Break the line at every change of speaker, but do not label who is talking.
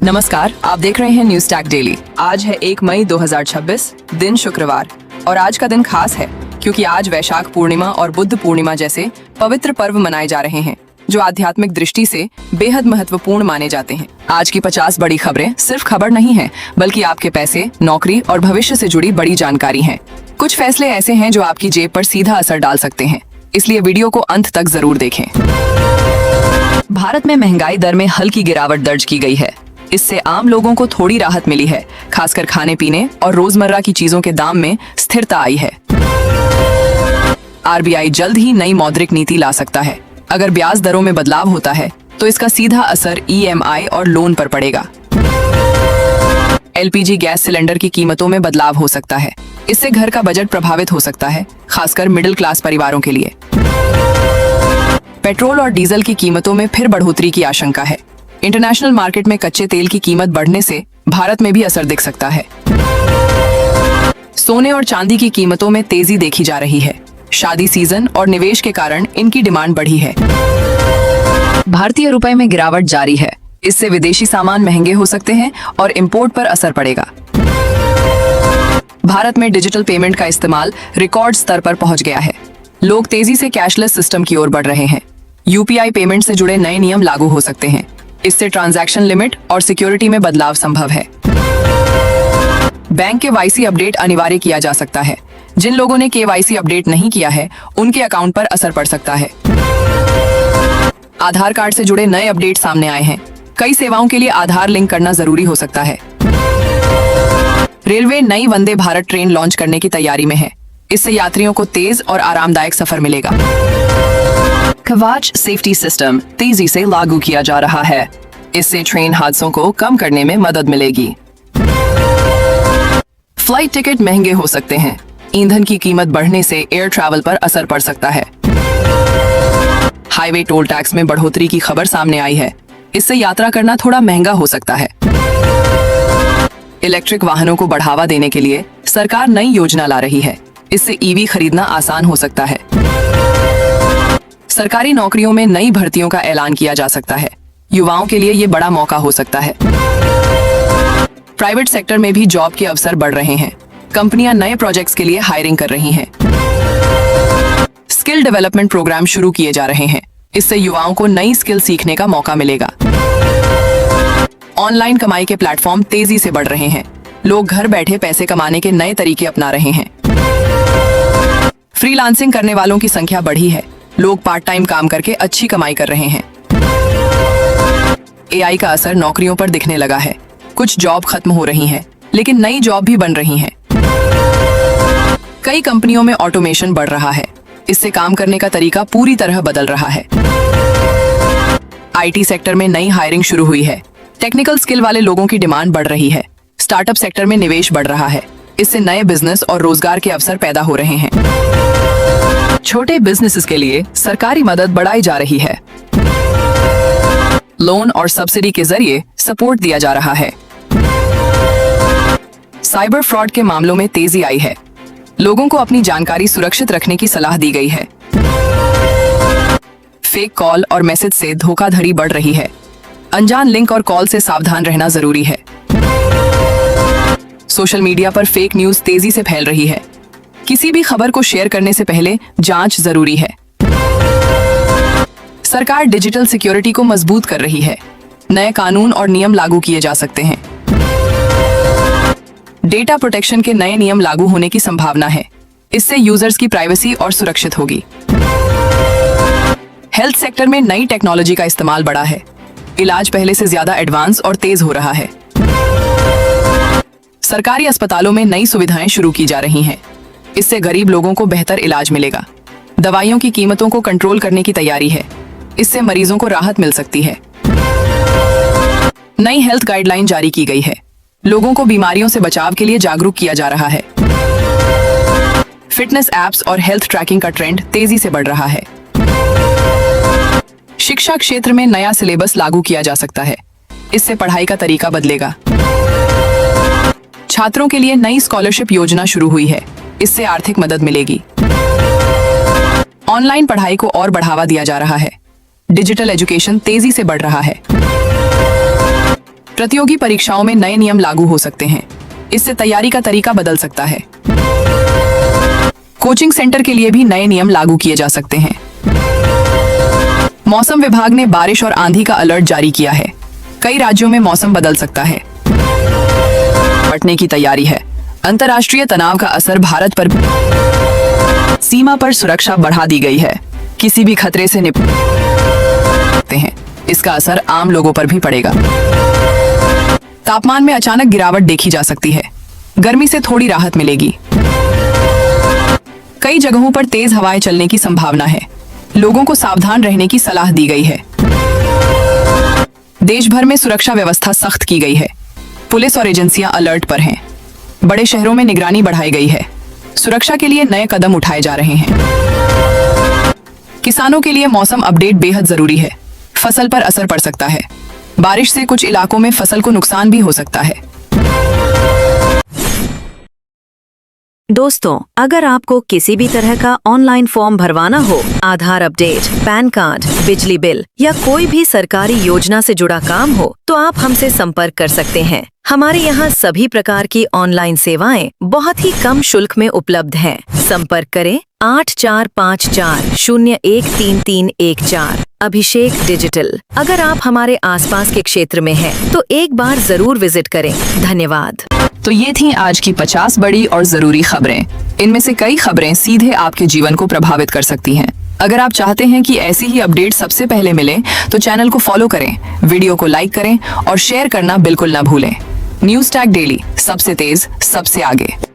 नमस्कार, आप देख रहे हैं न्यूज टैग डेली। आज है 1 मई 2026, दिन शुक्रवार। और आज का दिन खास है क्योंकि आज वैशाख पूर्णिमा और बुद्ध पूर्णिमा जैसे पवित्र पर्व मनाए जा रहे हैं जो आध्यात्मिक दृष्टि से बेहद महत्वपूर्ण माने जाते हैं। आज की 50 बड़ी खबरें सिर्फ खबर नहीं है, बल्कि आपके पैसे, नौकरी और भविष्य से जुड़ी बड़ी जानकारी है। कुछ फैसले ऐसे हैं जो आपकी जेब पर सीधा असर डाल सकते हैं, इसलिए वीडियो को अंत तक जरूर देखें। भारत में महंगाई दर में हल्की गिरावट दर्ज की गई है। इससे आम लोगों को थोड़ी राहत मिली है, खासकर खाने पीने और रोजमर्रा की चीजों के दाम में स्थिरता आई है। आरबीआई जल्द ही नई मौद्रिक नीति ला सकता है। अगर ब्याज दरों में बदलाव होता है तो इसका सीधा असर ईएमआई और लोन पर पड़ेगा। एलपीजी गैस सिलेंडर की कीमतों में बदलाव हो सकता है। इससे घर का बजट प्रभावित हो सकता है, खासकर मिडिल क्लास परिवारों के लिए। पेट्रोल और डीजल की कीमतों में फिर बढ़ोतरी की आशंका है। इंटरनेशनल मार्केट में कच्चे तेल की कीमत बढ़ने से भारत में भी असर दिख सकता है। सोने और चांदी की कीमतों में तेजी देखी जा रही है। शादी सीजन और निवेश के कारण इनकी डिमांड बढ़ी है। भारतीय रुपए में गिरावट जारी है। इससे विदेशी सामान महंगे हो सकते हैं और इंपोर्ट पर असर पड़ेगा। भारत में डिजिटल पेमेंट का इस्तेमाल रिकॉर्ड स्तर पर पहुंच गया है। लोग तेजी से कैशलेस सिस्टम की ओर बढ़ रहे हैं। यूपीआई पेमेंट से जुड़े नए नियम लागू हो सकते हैं। इससे ट्रांजैक्शन लिमिट और सिक्योरिटी में बदलाव संभव है। बैंक केवाईसी अपडेट अनिवार्य किया जा सकता है। जिन लोगों ने केवाईसी अपडेट नहीं किया है, उनके अकाउंट पर असर पड़ सकता है। आधार कार्ड से जुड़े नए अपडेट सामने आए हैं। कई सेवाओं के लिए आधार लिंक करना जरूरी हो सकता है। रेलवे नई वंदे भारत ट्रेन लॉन्च करने की तैयारी में है। इससे यात्रियों को तेज और आरामदायक सफर मिलेगा। कवच सेफ्टी सिस्टम तेजी से लागू किया जा रहा है। इससे ट्रेन हादसों को कम करने में मदद मिलेगी। फ्लाइट टिकट महंगे हो सकते हैं। ईंधन की कीमत बढ़ने से एयर ट्रैवल पर असर पड़ सकता है। हाईवे टोल टैक्स में बढ़ोतरी की खबर सामने आई है। इससे यात्रा करना थोड़ा महंगा हो सकता है। इलेक्ट्रिक वाहनों को बढ़ावा देने के लिए सरकार नई योजना ला रही है। इससे ईवी खरीदना आसान हो सकता है। सरकारी नौकरियों में नई भर्तियों का ऐलान किया जा सकता है। युवाओं के लिए ये बड़ा मौका हो सकता है। प्राइवेट सेक्टर में भी जॉब के अवसर बढ़ रहे हैं। कंपनियां नए प्रोजेक्ट्स के लिए हायरिंग कर रही हैं। स्किल डेवलपमेंट प्रोग्राम शुरू किए जा रहे हैं। इससे युवाओं को नई स्किल सीखने का मौका मिलेगा। ऑनलाइन कमाई के प्लेटफॉर्म तेजी से बढ़ रहे हैं। लोग घर बैठे पैसे कमाने के नए तरीके अपना रहे हैं। फ्रीलांसिंग करने वालों की संख्या बढ़ी है। लोग पार्ट टाइम काम करके अच्छी कमाई कर रहे हैं। एआई का असर नौकरियों पर दिखने लगा है। कुछ जॉब खत्म हो रही हैं, लेकिन नई जॉब भी बन रही हैं। कई कंपनियों में ऑटोमेशन बढ़ रहा है। इससे काम करने का तरीका पूरी तरह बदल रहा है। आईटी सेक्टर में नई हायरिंग शुरू हुई है। टेक्निकल स्किल वाले लोगों की डिमांड बढ़ रही है। स्टार्टअप सेक्टर में निवेश बढ़ रहा है। इससे नए बिजनेस और रोजगार के अवसर पैदा हो रहे हैं। छोटे बिजनेसेस के लिए सरकारी मदद बढ़ाई जा रही है। लोन और सब्सिडी के जरिए सपोर्ट दिया जा रहा है। साइबर फ्रॉड के मामलों में तेजी आई है। लोगों को अपनी जानकारी सुरक्षित रखने की सलाह दी गई है। फेक कॉल और मैसेज से धोखाधड़ी बढ़ रही है। अनजान लिंक और कॉल से सावधान रहना जरूरी है। सोशल मीडिया पर फेक न्यूज तेजी से फैल रही है। किसी भी खबर को शेयर करने से पहले जांच जरूरी है। सरकार डिजिटल सिक्योरिटी को मजबूत कर रही है। नए कानून और नियम लागू किए जा सकते हैं। डेटा प्रोटेक्शन के नए नियम लागू होने की संभावना है। इससे यूजर्स की प्राइवेसी और सुरक्षित होगी। हेल्थ सेक्टर में नई टेक्नोलॉजी का इस्तेमाल बढ़ा है। इलाज पहले से ज्यादा एडवांस और तेज हो रहा है। सरकारी अस्पतालों में नई सुविधाएं शुरू की जा रही हैं। इससे गरीब लोगों को बेहतर इलाज मिलेगा। दवाइयों की कीमतों को कंट्रोल करने की तैयारी है। इससे मरीजों को राहत मिल सकती है। नई हेल्थ गाइडलाइन जारी की गई है। लोगों को बीमारियों से बचाव के लिए जागरूक किया जा रहा है। फिटनेस एप्स और हेल्थ ट्रैकिंग का ट्रेंड तेजी से बढ़ रहा है। शिक्षा क्षेत्र में नया सिलेबस लागू किया जा सकता है। इससे पढ़ाई का तरीका बदलेगा। छात्रों के लिए नई स्कॉलरशिप योजना शुरू हुई है। इससे आर्थिक मदद मिलेगी। ऑनलाइन पढ़ाई को और बढ़ावा दिया जा रहा है। डिजिटल एजुकेशन तेजी से बढ़ रहा है। प्रतियोगी परीक्षाओं में नए नियम लागू हो सकते हैं। इससे तैयारी का तरीका बदल सकता है। कोचिंग सेंटर के लिए भी नए नियम लागू किए जा सकते हैं। मौसम विभाग ने बारिश और आंधी का अलर्ट जारी किया है। कई राज्यों में मौसम बदल सकता है। निपटने की तैयारी है। अंतर्राष्ट्रीय तनाव का असर भारत पर भी। सीमा पर सुरक्षा बढ़ा दी गई है। किसी भी खतरे से निपटते हैं। इसका असर आम लोगों पर भी पड़ेगा। तापमान में अचानक गिरावट देखी जा सकती है। गर्मी से थोड़ी राहत मिलेगी। कई जगहों पर तेज हवाएं चलने की संभावना है। लोगों को सावधान रहने की सलाह दी गई है। देश भर में सुरक्षा व्यवस्था सख्त की गई है। पुलिस और एजेंसियां अलर्ट पर हैं। बड़े शहरों में निगरानी बढ़ाई गई है। सुरक्षा के लिए नए कदम उठाए जा रहे हैं। किसानों के लिए मौसम अपडेट बेहद जरूरी है। फसल पर असर पड़ सकता है। बारिश से कुछ इलाकों में फसल को नुकसान भी हो सकता है।
दोस्तों, अगर आपको किसी भी तरह का ऑनलाइन फॉर्म भरवाना हो, आधार अपडेट, पैन कार्ड, बिजली बिल या कोई भी सरकारी योजना से जुड़ा काम हो, तो आप हमसे संपर्क कर सकते हैं। हमारे यहाँ सभी प्रकार की ऑनलाइन सेवाएं बहुत ही कम शुल्क में उपलब्ध हैं। संपर्क करें 8454013314। अभिषेक डिजिटल। अगर आप हमारे आसपास के क्षेत्र में हैं, तो एक बार जरूर विजिट करें। धन्यवाद।
तो ये थी आज की 50 बड़ी और जरूरी खबरें। इनमें से कई खबरें सीधे आपके जीवन को प्रभावित कर सकती हैं। अगर आप चाहते हैं कि ऐसी ही अपडेट सबसे पहले मिले, तो चैनल को फॉलो करें, वीडियो को लाइक करें और शेयर करना बिल्कुल ना भूलें। न्यूज़ टैग डेली, सबसे तेज, सबसे आगे।